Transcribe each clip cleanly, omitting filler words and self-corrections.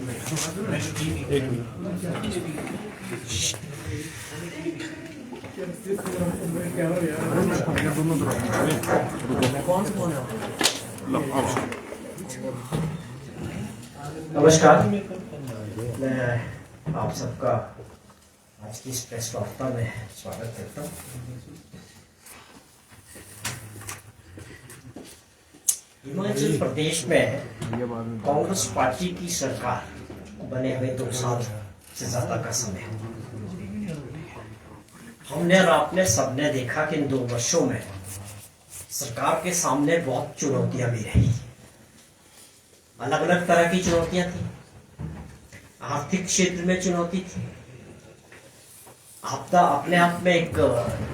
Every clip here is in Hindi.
नमस्कार, मैं आप सबका आज की इस प्रेस वार्ता में स्वागत करता हूँ। हिमाचल प्रदेश में कांग्रेस पार्टी की सरकार बने हुए 2 साल से ज्यादा का समय है। हमने और आपने सबने देखा कि इन 2 वर्षों में सरकार के सामने बहुत चुनौतियां भी रही। अलग अलग तरह की चुनौतियां थी। आर्थिक क्षेत्र में चुनौती थी। आपदा अपने आप में एक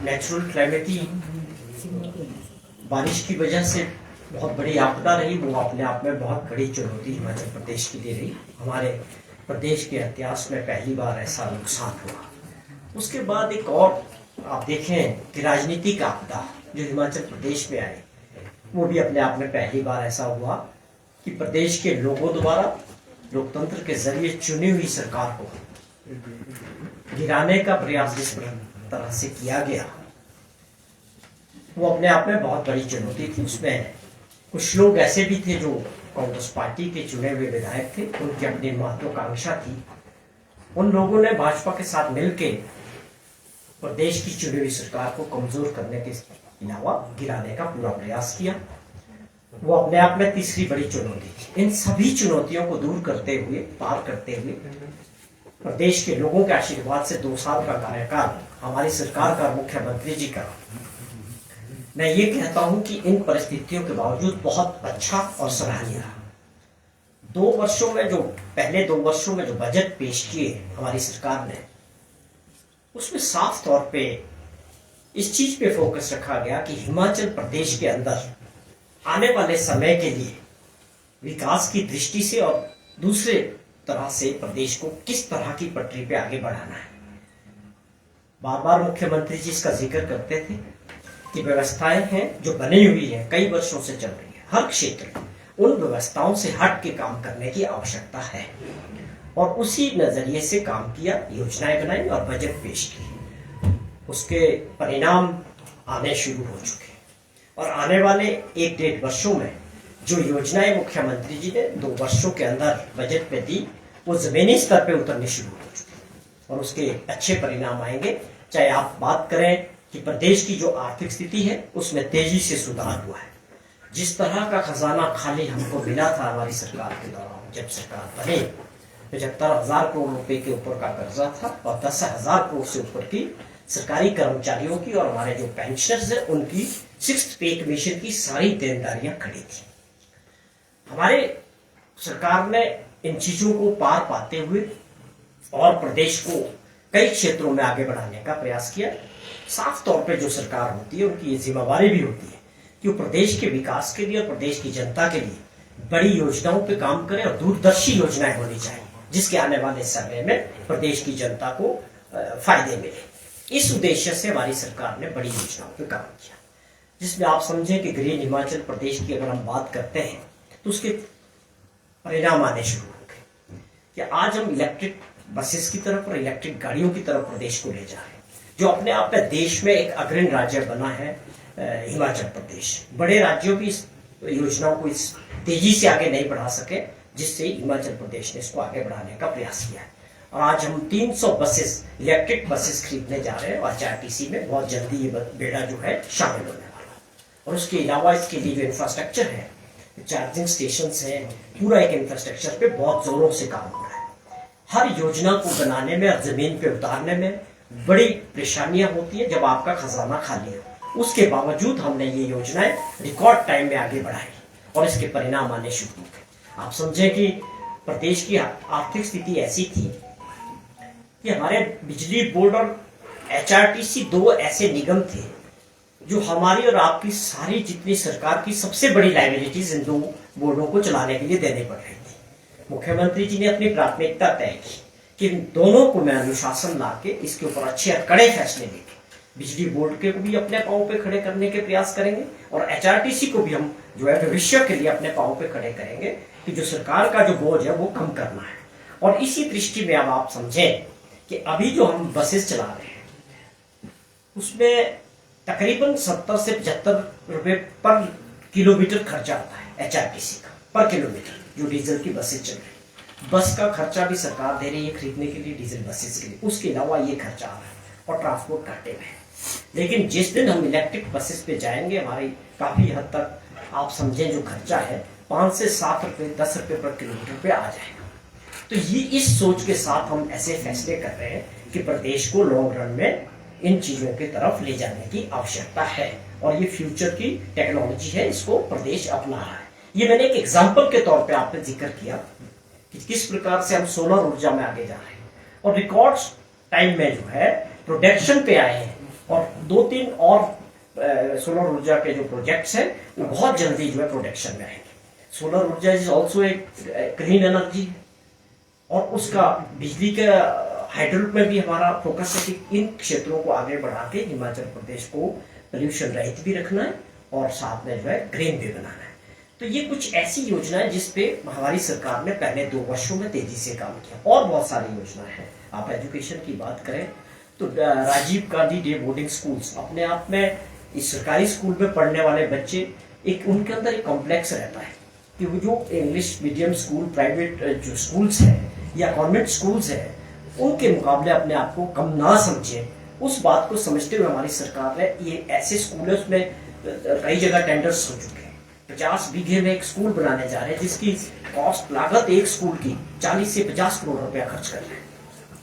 नेचुरल क्लाइमेटी बारिश की वजह से बहुत बड़ी आपदा रही। वो अपने आप में बहुत बड़ी चुनौती हिमाचल प्रदेश के लिए रही। हमारे प्रदेश के इतिहास में पहली बार ऐसा नुकसान हुआ। उसके बाद एक और आप देखें कि राजनीतिक आपदा जो हिमाचल प्रदेश में आई, वो भी अपने आप में पहली बार ऐसा हुआ कि प्रदेश के लोगों द्वारा लोकतंत्र के जरिए चुनी हुई सरकार को गिराने का प्रयास जिस तरह से किया गया, वो अपने आप में बहुत बड़ी चुनौती थी। उसमें कुछ लोग ऐसे भी थे जो कांग्रेस पार्टी के चुने हुए विधायक थे, उनकी अपनी महत्वाकांक्षा थी। उन लोगों ने भाजपा के साथ मिलकर प्रदेश की चुनी हुई सरकार को कमजोर करने के अलावा गिराने का पूरा प्रयास किया। वो अपने आप में तीसरी बड़ी चुनौती थी। इन सभी चुनौतियों को दूर करते हुए, पार करते हुए, प्रदेश के लोगों के आशीर्वाद से 2 साल का कार्यकाल हमारी सरकार का, मुख्यमंत्री जी का, मैं ये कहता हूं कि इन परिस्थितियों के बावजूद बहुत अच्छा और सराहनीय रहा। 2 वर्षों में जो पहले 2 वर्षों में जो बजट पेश किए हमारी सरकार ने, उसमें साफ तौर पे इस चीज पे फोकस रखा गया कि हिमाचल प्रदेश के अंदर आने वाले समय के लिए विकास की दृष्टि से और दूसरे तरह से प्रदेश को किस तरह की पटरी पे आगे बढ़ाना है। बार बार मुख्यमंत्री जी इसका जिक्र करते थे कि व्यवस्थाएं हैं जो बनी हुई है, कई वर्षों से चल रही है, हर क्षेत्र में उन व्यवस्थाओं से हट के काम करने की आवश्यकता है, और उसी नजरिए से काम किया, योजनाएं बनाई और बजट पेश की। उसके परिणाम आने शुरू हो चुके, और आने वाले 1-1.5 वर्षों में जो योजनाएं मुख्यमंत्री जी ने 2 वर्षों के अंदर बजट में दी, वो जमीनी स्तर पे उतरनी शुरू हो चुकी, और उसके अच्छे परिणाम आएंगे। चाहे आप बात करें कि प्रदेश की जो आर्थिक स्थिति है उसमें तेजी से सुधार हुआ है। जिस तरह का खजाना खाली हमको मिला था हमारी सरकार के दौरान, जब सरकार बनी, 75,000 करोड़ रुपए के ऊपर का कर्जा था और 10,000 करोड़ से ऊपर की सरकारी कर्मचारियों की और हमारे जो पेंशनर्स हैं उनकी 6th पे कमीशन की सारी देनदारियां खड़ी थी। हमारे सरकार ने इन चीजों को पार पाते हुए और प्रदेश को कई क्षेत्रों में आगे बढ़ाने का प्रयास किया। साफ तौर पे जो सरकार होती है उनकी ये जिम्मेवारी भी होती है कि वो प्रदेश के विकास के लिए और प्रदेश की जनता के लिए बड़ी योजनाओं पे काम करे, और दूरदर्शी योजनाएं होनी चाहिए जिसके आने वाले समय में प्रदेश की जनता को फायदे मिले। इस उद्देश्य से हमारी सरकार ने बड़ी योजनाओं पे काम किया, जिसमें आप समझें कि ग्रीन हिमाचल प्रदेश की अगर हम बात करते हैं तो उसके परिणाम आने शुरू हो गए कि आज हम इलेक्ट्रिक बसेस की तरफ और इलेक्ट्रिक गाड़ियों की तरफ प्रदेश को ले जा रहे हैं, जो अपने आप में देश में एक अग्रणी राज्य बना है हिमाचल प्रदेश। बड़े राज्यों की इस योजनाओं को इस तेजी से आगे नहीं बढ़ा सके, जिससे हिमाचल प्रदेश ने इसको आगे बढ़ाने का प्रयास किया है। और आज हम 300 बसेस, इलेक्ट्रिक बसेस खरीदने जा रहे हैं, और HRTC में बहुत जल्दी ये बेड़ा जो है शामिल होने वाला। और उसके अलावा इसके लिए जो इंफ्रास्ट्रक्चर है, चार्जिंग स्टेशन है, पूरा एक इंफ्रास्ट्रक्चर पे बहुत जोरों से काम हो रहा है। हर योजना को बनाने में और जमीन पे उतारने में बड़ी परेशानियां होती है जब आपका खजाना खाली हो। उसके बावजूद हमने ये योजनाएं रिकॉर्ड टाइम में आगे बढ़ाई और इसके परिणाम आने शुरू हो गए। आप समझे कि प्रदेश की आर्थिक स्थिति ऐसी थी कि हमारे बिजली बोर्ड और HRTC 2 ऐसे निगम थे जो हमारी और आपकी सारी जितनी सरकार की सबसे बड़ी लायबिलिटीज इन 2 बोर्डों को चलाने के लिए देने पड़ रही थी। मुख्यमंत्री जी ने अपनी प्राथमिकता तय की कि इन दोनों को मैं अनुशासन ला के इसके ऊपर अच्छे और कड़े फैसले लेंगे। बिजली बोर्ड के को भी अपने पांव पे खड़े करने के प्रयास करेंगे, और HRTC को भी हम जो है भविष्य के लिए अपने पांव पे खड़े करेंगे कि जो सरकार का जो बोझ है वो कम करना है। और इसी दृष्टि में अब आप समझें कि अभी जो हम बसेस चला रहे हैं उसमें तकरीबन 70 से 75 रुपए पर किलोमीटर खर्चा आता है HRTC का पर किलोमीटर, जो डीजल की बसेस चल रही है। बस का खर्चा भी सरकार दे रही है खरीदने के लिए डीजल बसेस के लिए, उसके अलावा ये खर्चा आ रहा है और ट्रांसपोर्ट घाटे में है। लेकिन जिस दिन हम इलेक्ट्रिक बसेस पे जाएंगे हमारी काफी हद तक आप समझें जो खर्चा है 5 से 7 रुपए 10 रुपए पर किलोमीटर पे आ जाएगा। तो ये इस सोच के साथ हम ऐसे फैसले कर रहे हैं कि प्रदेश को लॉन्ग रन में इन चीजों की तरफ ले जाने की आवश्यकता है और ये फ्यूचर की टेक्नोलॉजी है, इसको प्रदेश अपना रहा है। ये मैंने एक एग्जाम्पल के तौर पे आपने जिक्र किया कि किस प्रकार से हम सोलर ऊर्जा में आगे जा रहे हैं और रिकॉर्ड टाइम में जो है प्रोडक्शन पे आए हैं और 2-3 और सोलर ऊर्जा के जो प्रोजेक्ट्स हैं वो बहुत जल्दी जो है प्रोडक्शन में आएंगे। सोलर ऊर्जा इज ऑल्सो एक ग्रीन एनर्जी और उसका बिजली के हाइड्रोल में भी हमारा फोकस है कि इन क्षेत्रों को आगे बढ़ा के हिमाचल प्रदेश को पोल्यूशन रहित भी रखना है और साथ में जो है ग्रीन भी बनाना है। तो ये कुछ ऐसी योजनाएं जिसपे हमारी सरकार ने पहले 2 वर्षों में तेजी से काम किया और बहुत सारी योजनाएं हैं। आप एजुकेशन की बात करें तो Rajiv Gandhi day boarding schools अपने आप में इस सरकारी स्कूल में पढ़ने वाले बच्चे एक उनके अंदर एक कॉम्प्लेक्स रहता है कि वो जो इंग्लिश मीडियम स्कूल प्राइवेट जो स्कूल्स है या गवर्नमेंट स्कूल्स है उनके मुकाबले अपने आप को कम ना समझे, उस बात को समझते हुए हमारी सरकार ने ये ऐसे स्कूल है उसमें कई जगह टेंडर्स हो चुके हैं। 50 बीघे में एक स्कूल बनाने जा रहे हैं जिसकी कॉस्ट लागत एक स्कूल की 40 से 50 करोड़ रुपया खर्च कर रहे हैं।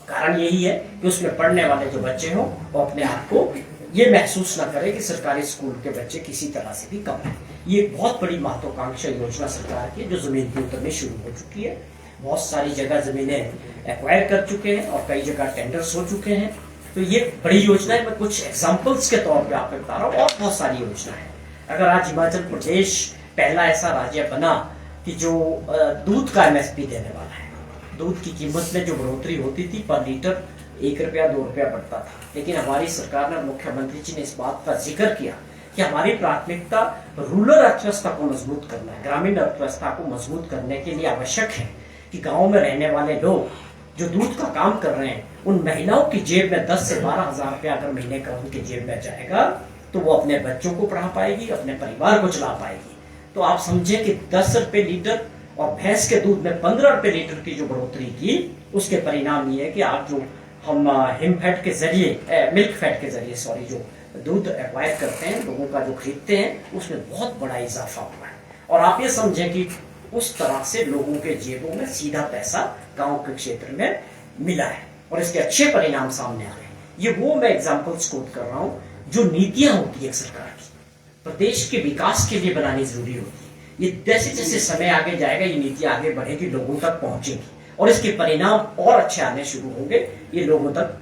कारण यही है कि उसमें पढ़ने वाले जो बच्चे हों वो अपने आप को ये महसूस ना करें कि सरकारी स्कूल के बच्चे किसी तरह से भी कम है। ये बहुत बड़ी महत्वाकांक्षा योजना सरकार की जो जमीन की उतरनी शुरू हो चुकी है। बहुत सारी जगह जमीनें एक्वायर कर चुके हैं और कई जगह टेंडर्स हो चुके हैं। तो ये बड़ी योजना है, मैं कुछ एग्जाम्पल्स के तौर पे आपको बता रहा हूँ और बहुत सारी योजना है। अगर आज हिमाचल प्रदेश पहला ऐसा राज्य बना कि जो दूध का MSP देने वाला है, दूध की कीमत में जो बढ़ोतरी होती थी पर लीटर 1 रुपया 2 रुपया बढ़ता था, लेकिन हमारी सरकार ने मुख्यमंत्री जी ने इस बात का जिक्र किया कि हमारी प्राथमिकता रूरल अर्थव्यवस्था को मजबूत करना है, ग्रामीण अर्थव्यवस्था को मजबूत करने के लिए आवश्यक है कि गाँव में रहने वाले लोग जो दूध का काम कर रहे हैं उन महिलाओं की जेब में 10 से 12 हजार रुपया अगर महीने का उनकी जेब में जाएगा तो वो अपने बच्चों को पढ़ा पाएगी, अपने परिवार को चला पाएगी। तो आप समझे कि 10 रुपए लीटर और भैंस के दूध में 15 रुपए लीटर की जो बढ़ोतरी की, उसके परिणाम ये है कि आज जो हम हिम फैट के जरिए मिल्क फैट के जरिए जो दूध एक्वायर करते हैं, लोगों का जो खरीदते हैं, उसमें बहुत बड़ा इजाफा हुआ है। और आप ये समझें कि उस तरह से लोगों के जेबों में सीधा पैसा गांव के क्षेत्र में मिला है और इसके अच्छे परिणाम सामने आ रहे हैं। ये वो मैं एग्जांपल्स कोट कर रहा हूं जो नीतियां होती है सरकार की प्रदेश के विकास के लिए बनानी जरूरी होती है। ये जैसे जैसे समय आगे जाएगा ये नीतियां आगे बढ़ेगी, लोगों तक पहुंचेगी और इसके परिणाम और अच्छे आने शुरू होंगे। ये लोगों तक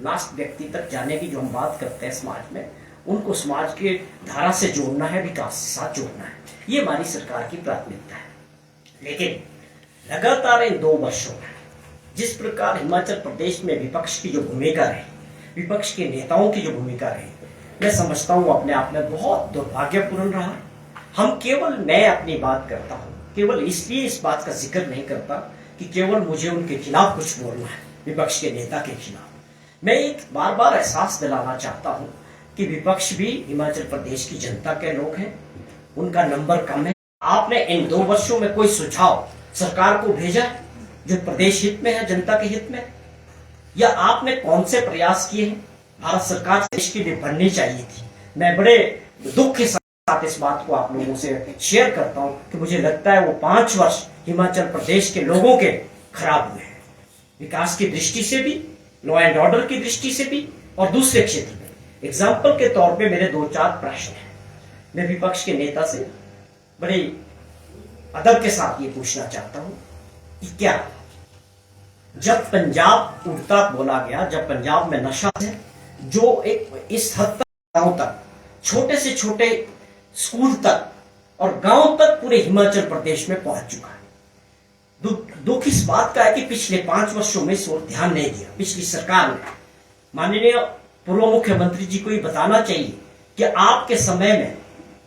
लास्ट व्यक्ति तक जाने की जो हम बात करते हैं समाज में, उनको समाज के धारा से जोड़ना है, विकास के साथ जोड़ना है। ये हमारी सरकार की प्राथमिकता है। लेकिन लगातार इन 2 वर्षों में जिस प्रकार हिमाचल प्रदेश में विपक्ष की जो भूमिका रही, विपक्ष के नेताओं की जो भूमिका रही, मैं समझता हूं अपने आप में बहुत दुर्भाग्यपूर्ण रहा। हम केवल, मैं अपनी बात करता हूं केवल इसलिए इस बात का जिक्र नहीं करता कि केवल मुझे उनके खिलाफ कुछ बोलना है, विपक्ष के नेता के खिलाफ। मैं एक बार बार एहसास दिलाना चाहता हूं कि विपक्ष भी हिमाचल प्रदेश की जनता के लोग हैं, उनका नंबर कम है। आपने इन 2 वर्षों में कोई सुझाव सरकार को भेजा जो प्रदेश हित में है, जनता के हित में, या आपने कौन से प्रयास किए हैं? भारत सरकार देश के लिए बननी चाहिए थी। मैं बड़े दुख के साथ इस बात को आप लोगों से शेयर करता हूं कि मुझे लगता है वो 5 वर्ष हिमाचल प्रदेश के लोगों के खराब हुए हैं, विकास की दृष्टि से भी, लॉ एंड ऑर्डर की दृष्टि से भी और दूसरे क्षेत्र में। एग्जाम्पल के तौर पे मेरे 2-4 प्रश्न हैं। मैं विपक्ष के नेता से बड़े अदब के साथ ये पूछना चाहता हूं कि क्या जब पंजाब उड़ता बोला गया, जब पंजाब में नशा है जो एक इस हद तक गांव तक, छोटे से छोटे स्कूल तक और गांव तक पूरे हिमाचल प्रदेश में पहुंच चुका है। दुख इस बात का है कि पिछले 5 वर्षों में इस ओर ध्यान नहीं दिया पिछली सरकार ने। माननीय पूर्व मुख्यमंत्री जी को ये बताना चाहिए कि आपके समय में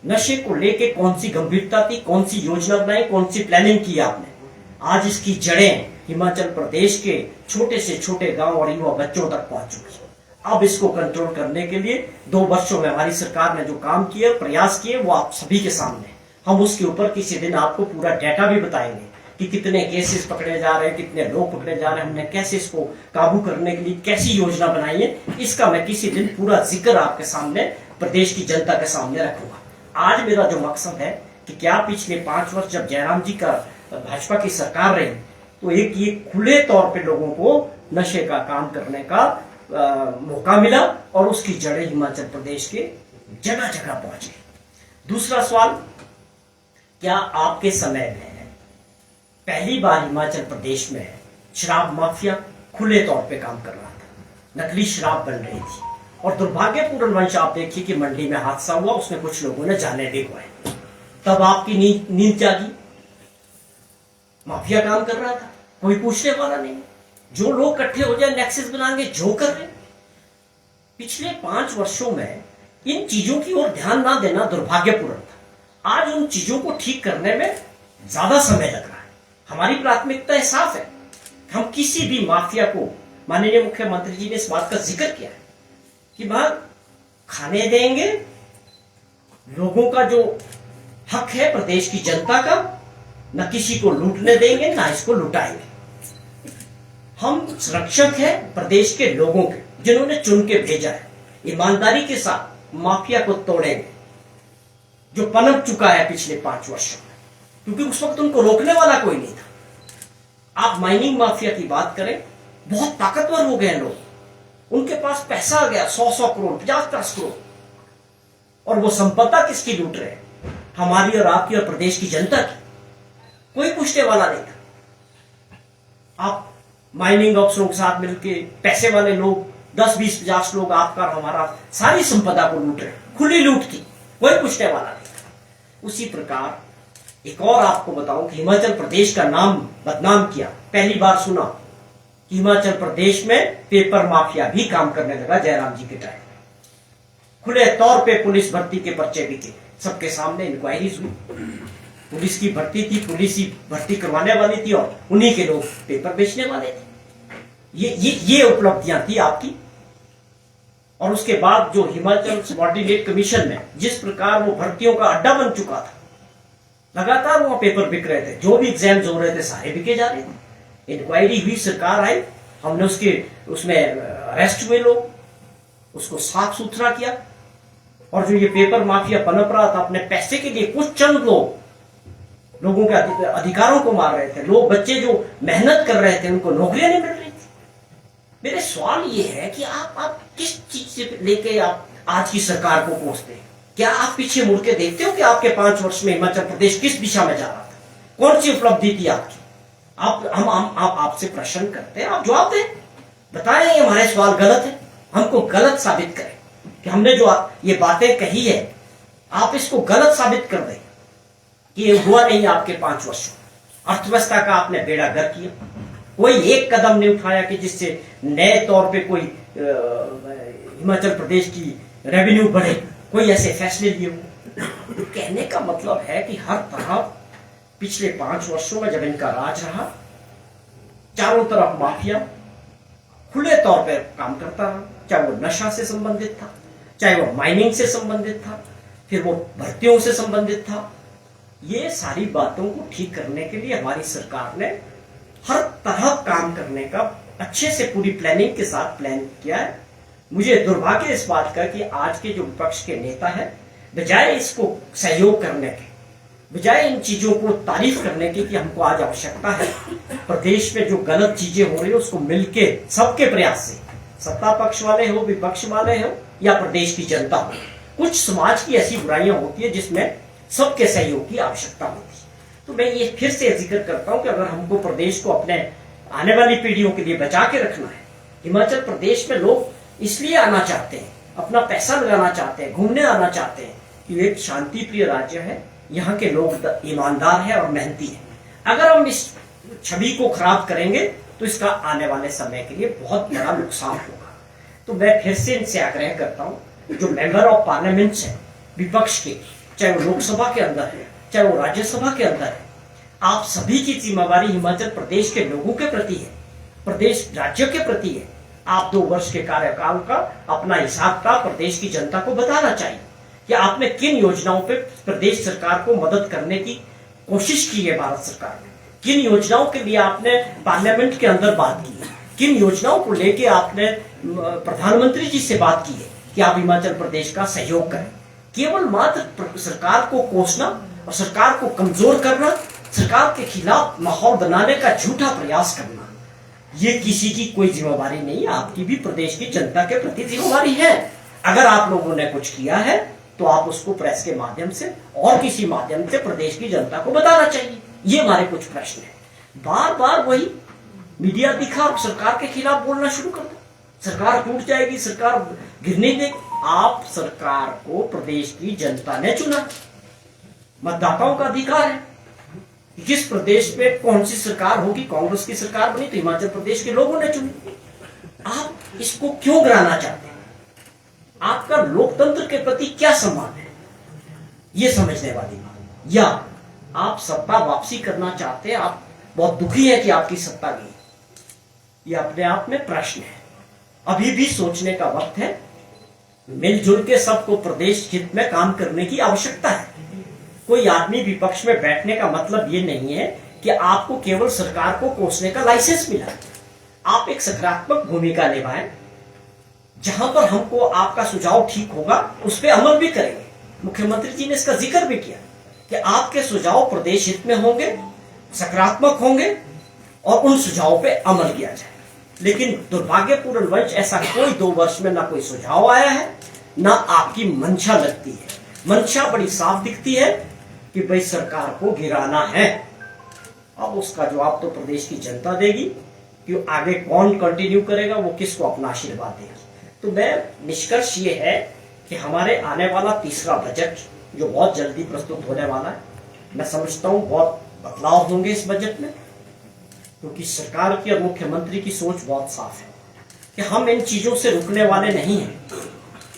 नशे को लेके कौन सी गंभीरता थी, कौन सी योजना बनाई, कौन सी प्लानिंग की आपने। आज इसकी जड़ें हिमाचल प्रदेश के छोटे से छोटे गांव और युवा बच्चों तक पहुंच चुकी है। अब इसको कंट्रोल करने के लिए 2 वर्षों में हमारी सरकार ने जो काम किए, प्रयास किए, वो आप सभी के सामने। हम उसके ऊपर किसी दिन आपको पूरा डाटा भी बताएंगे कि कितने केसेस पकड़े जा रहे हैं, कितने लोग पकड़े जा रहे हैं, हमने कैसे इसको काबू करने के लिए कैसी योजना बनाई है। इसका मैं किसी दिन पूरा जिक्र आपके सामने, प्रदेश की जनता के सामने रखूंगा। आज मेरा जो मकसद है कि क्या पिछले 5 वर्ष जब जयराम जी का भाजपा की सरकार रही, तो एक ये खुले तौर पे लोगों को नशे का काम करने का मौका मिला और उसकी जड़ें हिमाचल प्रदेश के जगह जगह पहुंची। दूसरा सवाल, क्या आपके समय में पहली बार हिमाचल प्रदेश में शराब माफिया खुले तौर पे काम कर रहा था, नकली शराब बन रही थी, और दुर्भाग्यपूर्ण वंश आप देखिए कि मंडी में हादसा हुआ, उसमें कुछ लोगों ने जाने भी गंवाई। तब आपकी नींद जागी, माफिया काम कर रहा था, कोई पूछने वाला नहीं। जो लोग इकट्ठे हो जाए, नेक्सस बनाएंगे, जो कर रहे। पिछले 5 वर्षों में इन चीजों की ओर ध्यान ना देना दुर्भाग्यपूर्ण था। आज उन चीजों को ठीक करने में ज्यादा समय लग रहा है। हमारी प्राथमिकता साफ है, हम किसी भी माफिया को, माननीय मुख्यमंत्री जी ने इस बात का जिक्र किया है कि वहां खाने देंगे, लोगों का जो हक है प्रदेश की जनता का, न किसी को लूटने देंगे, ना इसको लुटाएंगे। हम सुरक्षक हैं प्रदेश के लोगों के, जिन्होंने चुन के भेजा है। ईमानदारी के साथ माफिया को तोड़ेंगे जो पनप चुका है पिछले 5 वर्षों में, क्योंकि उस वक्त उनको रोकने वाला कोई नहीं था। आप माइनिंग माफिया की बात करें, बहुत ताकतवर हो गए लोग, उनके पास पैसा आ गया, 100 करोड़, 50 करोड़, और वो संपदा किसकी लूट रहे हैं? हमारी और आपकी और प्रदेश की जनता की। कोई पूछने वाला नहीं था। आप माइनिंग अफसरों के साथ मिलके पैसे वाले लोग 10, 20, 50 लोग आपका और हमारा सारी संपदा को लूट रहे, खुली लूट की, कोई पूछने वाला नहीं था। उसी प्रकार एक और आपको बताऊं कि हिमाचल प्रदेश का नाम बदनाम किया। पहली बार सुना कि हिमाचल प्रदेश में पेपर माफिया भी काम करने लगा जयराम जी के टाइम। खुले तौर पे पुलिस भर्ती के पर्चे बिके, सबके सामने इंक्वायरीज हुई। पुलिस की भर्ती थी, पुलिस ही भर्ती करवाने वाली थी और उन्हीं के लोग पेपर बेचने वाले थे। ये उपलब्धियां थी आपकी। और उसके बाद जो हिमाचल सबऑर्डिनेट कमीशन में जिस प्रकार वो भर्तियों का अड्डा बन चुका था, लगातार वहां पेपर बिक रहे थे, जो भी एग्जाम्स हो रहे थे सारे बिके जा रहे थे। इंक्वायरी हुई, सरकार आई, हमने उसमें अरेस्ट हुए लोग, उसको साफ सुथरा किया। और जो ये पेपर माफिया पनप रहा था, अपने पैसे के लिए कुछ चंद लोगों के अधिकारों को मार रहे थे। लोग, बच्चे जो मेहनत कर रहे थे, उनको नौकरियां नहीं मिल रही थी। मेरे सवाल ये है कि आप किस चीज से लेके आप आज की सरकार को कोसते हैं? क्या आप पीछे मुड़ के देखते हो कि आपके 5 वर्ष में हिमाचल प्रदेश किस दिशा में जा रहा था? कौन सी उपलब्धि थी आपकी? हम आपसे प्रश्न करते हैं, आप जवाब दें, बताएं ये हमारे सवाल गलत है, हमको गलत साबित करें कि हमने जो ये बातें कही है, आप इसको गलत साबित कर दें कि ये हुआ नहीं आपके 5 वर्षों। अर्थव्यवस्था का आपने बेड़ा गर्क किया, कोई एक कदम नहीं उठाया कि जिससे नए तौर पे कोई हिमाचल प्रदेश की रेवेन्यू बढ़े, कोई ऐसे फैसले लिए हो। तो कहने का मतलब है कि हर तरफ पिछले 5 वर्षों में जब इनका राज रहा, चारों तरफ माफिया खुले तौर पर काम करता रहा, चाहे वो नशा से संबंधित था, चाहे वो माइनिंग से संबंधित था, फिर वो भर्तियों से संबंधित था। ये सारी बातों को ठीक करने के लिए हमारी सरकार ने हर तरह काम करने का अच्छे से पूरी प्लानिंग के साथ प्लान किया है। मुझे दुर्भाग्य इस बात का कि आज के जो विपक्ष के नेता हैं, बजाय इसको सहयोग करने के, बजाय इन चीजों को तारीफ करने की कि हमको आज आवश्यकता है, प्रदेश में जो गलत चीजें हो रही है उसको मिलके सबके प्रयास से, सत्ता पक्ष वाले हो, विपक्ष वाले हो या प्रदेश की जनता हो, कुछ समाज की ऐसी बुराइयां होती है जिसमें सबके सहयोग की आवश्यकता होती है। तो मैं ये फिर से जिक्र करता हूं कि अगर हमको प्रदेश को अपने आने वाली पीढ़ियों के लिए बचा के रखना है, हिमाचल प्रदेश में लोग इसलिए आना चाहते हैं, अपना पैसा लगाना चाहते हैं, घूमने आना चाहते हैं कि एक शांति प्रिय राज्य है, यहाँ के लोग ईमानदार है और मेहनती है। अगर हम इस छवि को खराब करेंगे तो इसका आने वाले समय के लिए बहुत बड़ा नुकसान होगा। तो मैं फिर से इनसे आग्रह करता हूँ, जो मेंबर ऑफ पार्लियामेंट है विपक्ष के, चाहे वो लोकसभा के अंदर है, चाहे वो राज्यसभा के अंदर है, आप सभी की जिम्मेवारी हिमाचल प्रदेश के लोगों के प्रति है, प्रदेश राज्य के प्रति है। आप 2 वर्ष के कार्यकाल का अपना हिसाब का प्रदेश की जनता को बताना चाहिए कि आपने किन योजनाओं पे प्रदेश सरकार को मदद करने की कोशिश की है। भारत सरकार ने किन योजनाओं के लिए आपने पार्लियामेंट के अंदर बात की है, किन योजनाओं को लेके आपने प्रधानमंत्री जी से बात की है कि आप हिमाचल प्रदेश का सहयोग करें। केवल मात्र सरकार को कोसना और सरकार को कमजोर करना, सरकार के खिलाफ माहौल बनाने का झूठा प्रयास करना, ये किसी की कोई जिम्मेवारी नहीं है। आपकी भी प्रदेश की जनता के प्रति जिम्मेवारी है। अगर आप लोगों ने कुछ किया है तो आप उसको प्रेस के माध्यम से और किसी माध्यम से प्रदेश की जनता को बताना चाहिए। ये हमारे कुछ प्रश्न है। बार बार वही मीडिया दिखा, सरकार के खिलाफ बोलना शुरू कर दो, सरकार टूट जाएगी, सरकार गिरने देगी। आप सरकार को प्रदेश की जनता ने चुना, मतदाताओं का अधिकार है कि किस प्रदेश में कौन सी सरकार होगी। कांग्रेस की सरकार बनी तो हिमाचल प्रदेश के लोगों ने चुनी। आप इसको क्यों गिराना चाहते हैं? आपका लोकतंत्र के प्रति क्या सम्मान है, ये समझने वाली बात। या आप सत्ता वापसी करना चाहते हैं, आप बहुत दुखी है कि आपकी सत्ता गई, ये अपने आप में प्रश्न है। अभी भी सोचने का वक्त है। मिलजुल के सबको प्रदेश हित में काम करने की आवश्यकता है। कोई आदमी विपक्ष में बैठने का मतलब ये नहीं है कि आपको केवल सरकार को कोसने का लाइसेंस मिला। आप एक सकारात्मक भूमिका निभाएं, जहां पर हमको आपका सुझाव ठीक होगा उस पर अमल भी करेंगे। मुख्यमंत्री जी ने इसका जिक्र भी किया कि आपके सुझाव प्रदेश हित में होंगे, सकारात्मक होंगे और उन सुझावों पे अमल किया जाए। लेकिन दुर्भाग्यपूर्ण वंश ऐसा कोई 2 वर्ष में ना कोई सुझाव आया है, ना आपकी मंशा लगती है। मंशा बड़ी साफ दिखती है कि भाई सरकार को गिराना है। अब उसका जवाब तो प्रदेश की जनता देगी कि आगे कौन कंटिन्यू करेगा, वो किसको अपना आशीर्वाद देगा। तो मैं निष्कर्ष ये है कि हमारे आने वाला तीसरा बजट जो बहुत जल्दी प्रस्तुत होने वाला है, मैं समझता हूं बहुत बदलाव होंगे इस बजट में, क्योंकि सरकार की और मुख्यमंत्री की सोच बहुत साफ है कि हम इन चीजों से रुकने वाले नहीं हैं,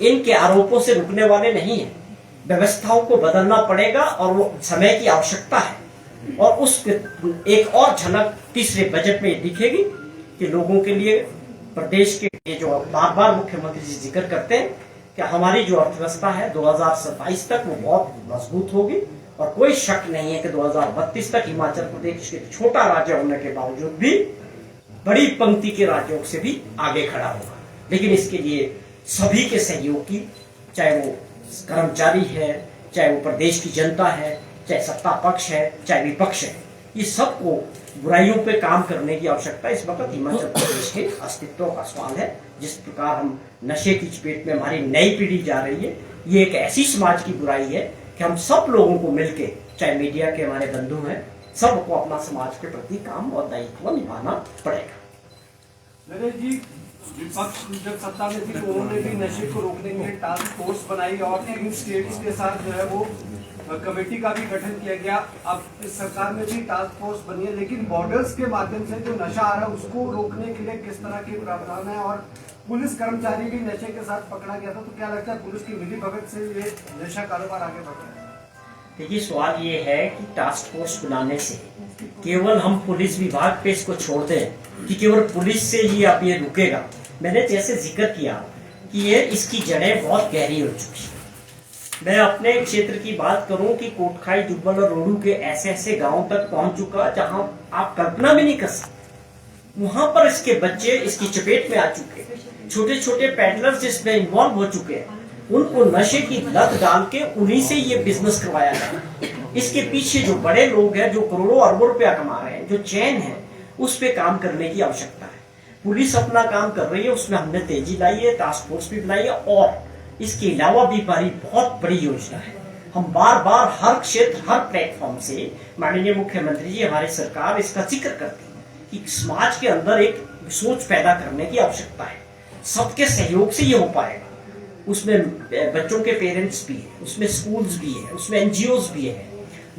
इनके आरोपों से रुकने वाले नहीं हैं। व्यवस्थाओं को बदलना पड़ेगा और वो समय की आवश्यकता है। और उस एक और झलक तीसरे बजट में दिखेगी कि लोगों के लिए प्रदेश के लिए जो बार बार मुख्यमंत्री जी जिक्र करते हैं कि हमारी जो अर्थव्यवस्था है 2027 तक वो बहुत मजबूत होगी। और कोई शक नहीं है कि 2032 तक हिमाचल प्रदेश के छोटा राज्य होने के बावजूद भी बड़ी पंक्ति के राज्यों से भी आगे खड़ा होगा। लेकिन इसके लिए सभी के सहयोग की, चाहे वो कर्मचारी है, चाहे वो प्रदेश की जनता है, चाहे सत्ता पक्ष है, चाहे विपक्ष है, ये सबको बुराइयों पे काम करने की आवश्यकता इस वक्त हिमाचल प्रदेश के अस्तित्व का सवाल है। जिस प्रकार हम नशे की चपेट में हमारी नई पीढ़ी जा रही है, ये एक ऐसी समाज की बुराई है कि हम सब लोगों को मिलके, चाहे मीडिया के हमारे बंधु हैं, सबको अपना समाज के प्रति काम और दायित्व निभाना पड़ेगा। नरेश जी, विपक्ष जब सत्ता में थी तो उन्होंने भी नशे को रोकने के लिए टास्क फोर्स बनाई और 3 स्टेट्स के साथ जो है वो कमेटी का भी गठन किया गया। अब इस सरकार में भी टास्क फोर्स बनी है, लेकिन बॉर्डर्स के माध्यम से जो नशा आ रहा है उसको रोकने के लिए किस तरह के प्रावधान है? और पुलिस कर्मचारी भी नशे के साथ पकड़ा गया था, तो क्या लगता है पुलिस की मिलीभगत से ये नशा कारोबार आगे बढ़ रहा है? देखिए, सवाल ये है कि टास्क फोर्स बनाने से केवल हम पुलिस विभाग पे इसको छोड़ दें कि केवल पुलिस से ही अब ये रुकेगा। मैंने जैसे जिक्र किया कि ये इसकी जड़ें बहुत गहरी हो चुकी है। मैं अपने क्षेत्र की बात करूं कि कोटखाई, जुब्बल और रोडू के ऐसे ऐसे गांव तक पहुंच चुका जहां आप कल्पना भी नहीं कर सकते। वहां पर इसके बच्चे इसकी चपेट में आ चुके हैं। छोटे छोटे पैडलर्स इसमें इन्वॉल्व हो चुके हैं। उनको नशे की लत डाल के उन्हीं से ये बिजनेस करवाया गया। इसके पीछे जो बड़े लोग हैं, जो करोड़ों अरबों रुपया कमा रहे हैं, जो चैन है, उस पे काम करने की आवश्यकता है। पुलिस अपना काम कर रही है, उसमें हमने तेजी लाई है, टास्क फोर्स भी बनाई है। और इसके अलावा भी हमारी बहुत बड़ी योजना है। हम बार बार हर क्षेत्र, हर प्लेटफॉर्म से माननीय मुख्यमंत्री जी, हमारी सरकार इसका जिक्र करती है कि समाज के अंदर एक सोच पैदा करने की आवश्यकता है। सबके सहयोग से ये हो पाएगा। उसमें बच्चों के पेरेंट्स भी है, उसमें स्कूल्स भी है, उसमें एनजीओज भी है,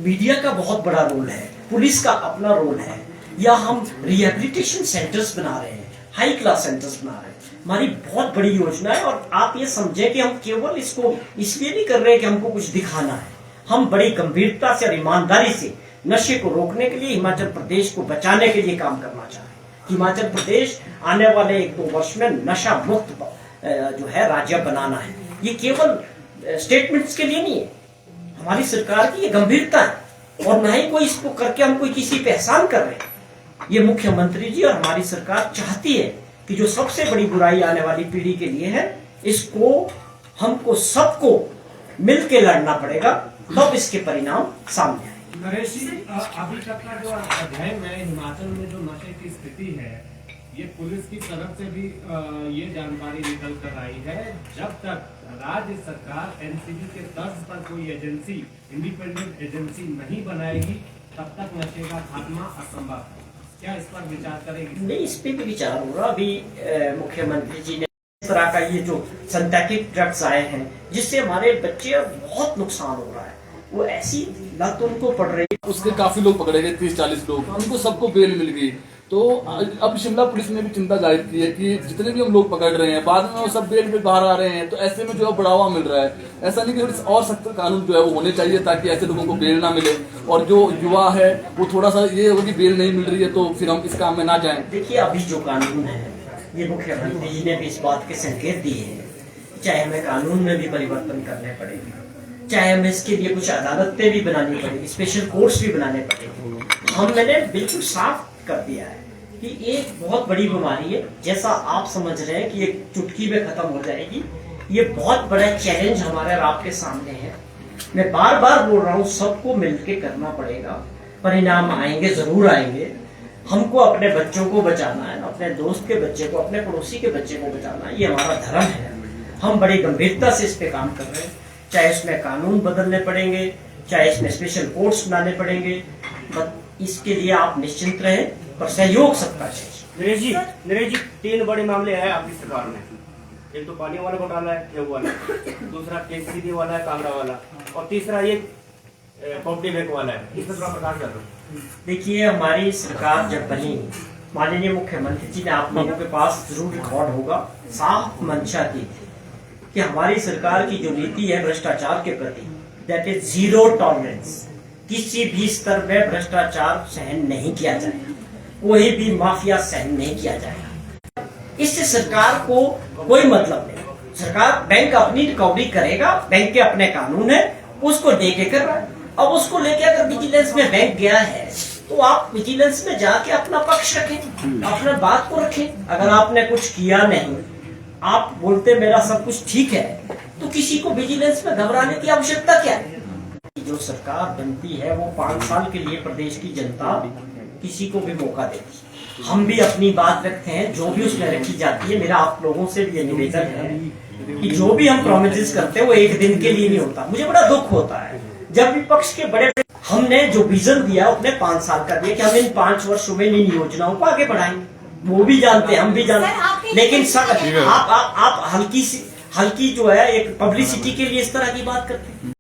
मीडिया का बहुत बड़ा रोल है, पुलिस का अपना रोल है। या हम रिहेबिलिटेशन सेंटर्स बना रहे हैं, हाई क्लास सेंटर्स बना रहे हैं। हमारी बहुत बड़ी योजना है। और आप ये समझें कि हम केवल इसको इसलिए नहीं कर रहे हैं कि हमको कुछ दिखाना है। हम बड़ी गंभीरता से और ईमानदारी से नशे को रोकने के लिए, हिमाचल प्रदेश को बचाने के लिए काम करना चाह रहे हैं। हिमाचल प्रदेश आने वाले 1-2 वर्ष में नशा मुक्त जो है राज्य बनाना है। ये केवल स्टेटमेंट्स के लिए नहीं है, हमारी सरकार की ये गंभीरता है और न ही कोई इसको करके हम कोई किसी पे एहसान कर रहे हैं। ये मुख्यमंत्री जी और हमारी सरकार चाहती है कि जो सबसे बड़ी बुराई आने वाली पीढ़ी के लिए है, इसको हमको सबको मिलके लड़ना पड़ेगा, तब इसके परिणाम सामने आए। नरेश जी, अभी तक का जो अध्ययन है हिमाचल में जो नशे की स्थिति है, ये पुलिस की तरफ से भी ये जानकारी निकल कर आई है, जब तक राज्य सरकार एनसीबी के तर्ज पर कोई एजेंसी, इंडिपेंडेंट एजेंसी नहीं बनाएगी, तब तक नशे का खात्मा असंभव है। क्या इस पर विचार करेगी? नहीं, इस पे भी विचार हो रहा। अभी मुख्यमंत्री जी ने इस तरह का ये जो सिंथेटिक ड्रग्स आए हैं, जिससे हमारे बच्चे बहुत नुकसान हो रहा है, वो ऐसी लत उनको पड़ रही है। उसके काफी लोग पकड़े गए, 30-40 लोग, उनको सबको बेल मिल गई। तो अब शिमला पुलिस ने भी चिंता जाहिर की है कि जितने भी हम लोग पकड़ रहे हैं, बाद में वो सब बेल पे बाहर आ रहे हैं, तो ऐसे में जो है बढ़ावा मिल रहा है। ऐसा नहीं कि और सख्त कानून जो है वो होने चाहिए ताकि ऐसे लोगों को बेल ना मिले, और जो युवा है वो थोड़ा सा ये होगा कि बेल नहीं मिल रही है तो फिर हम इस काम में ना जाएं। देखिए, अभी जो कानून है, ये मुख्यमंत्री जी ने भी इस बात के संकेत दिए हैं, चाहे हमें कानून में भी परिवर्तन करने पड़ेंगे, चाहे हमें इसके लिए कुछ अदालतें भी बनानी पड़ेगी, स्पेशल कोर्ट्स भी बनाने पड़ेंगे। मैंने बिल्कुल साफ कर दिया है कि एक बहुत बड़ी बीमारी है, जैसा आप समझ रहे हैं कि एक चुटकी में खत्म हो जाएगी, ये बहुत बड़ा चैलेंज हमारे और आपके सामने है। मैं बार बार बोल रहा हूँ, सबको मिलकर करना पड़ेगा, परिणाम आएंगे, जरूर आएंगे। हमको अपने बच्चों को बचाना है, अपने दोस्त के बच्चे को, अपने पड़ोसी के बच्चे को बचाना है, ये हमारा धर्म है। हम बड़ी गंभीरता से इस पे काम कर रहे हैं, चाहे इसमें कानून बदलने पड़ेंगे, चाहे इसमें स्पेशल कोर्ट्स बनाने पड़ेंगे, इसके लिए आप निश्चिंत रहें, पर सहयोग सबका चाहिए। नरेश जी 3 बड़े मामले हैं आपकी सरकार में। एक तो पानी वाला घोटाला है, ये वाला, दूसरा केसीडी वाला है, कांगड़ा वाला, और तीसरा ये प्रॉपर्टी बैंक वाला है। इस पर थोड़ा प्रकाश कर दो। देखिए, हमारी सरकार जब बनी, माननीय मुख्यमंत्री जी ने, आप लोगों के पास जरूर रिकॉर्ड होगा, साफ मंशा की थी कि हमारी सरकार की जो नीति है भ्रष्टाचार के प्रति, दैट इज 0 टॉलरेंस। किसी भी स्तर में भ्रष्टाचार सहन नहीं किया जाएगा, कोई भी माफिया सहन नहीं किया जाएगा। इससे सरकार को कोई मतलब नहीं। सरकार बैंक अपनी रिकवरी करेगा, बैंक के अपने कानून है, उसको देके कर रहा है। अब उसको लेके अगर विजिलेंस में बैंक गया है, तो आप विजिलेंस में जाके अपना पक्ष रखें, अपना बात को रखें। अगर आपने कुछ किया नहीं, आप बोलते मेरा सब कुछ ठीक है, तो किसी को विजिलेंस में घबराने की आवश्यकता क्या है? जो सरकार बनती है वो 5 साल के लिए प्रदेश की जनता किसी को भी मौका देती। हम भी अपनी बात रखते हैं, जो भी उसमें रखी जाती है। मेरा आप लोगों से भी ये निवेदन है कि जो भी हम प्रोमिस करते हैं वो एक दिन के लिए नहीं होता। मुझे बड़ा दुख होता है जब विपक्ष के बड़े, हमने जो विजन दिया अपने 5 साल का दिया कि हम इन 5 वर्षों में इन योजनाओं को आगे बढ़ाएंगे, वो भी जानते हैं, हम भी जानते हैं, लेकिन सर आप हल्की जो है एक पब्लिसिटी के लिए इस तरह की बात करते हैं।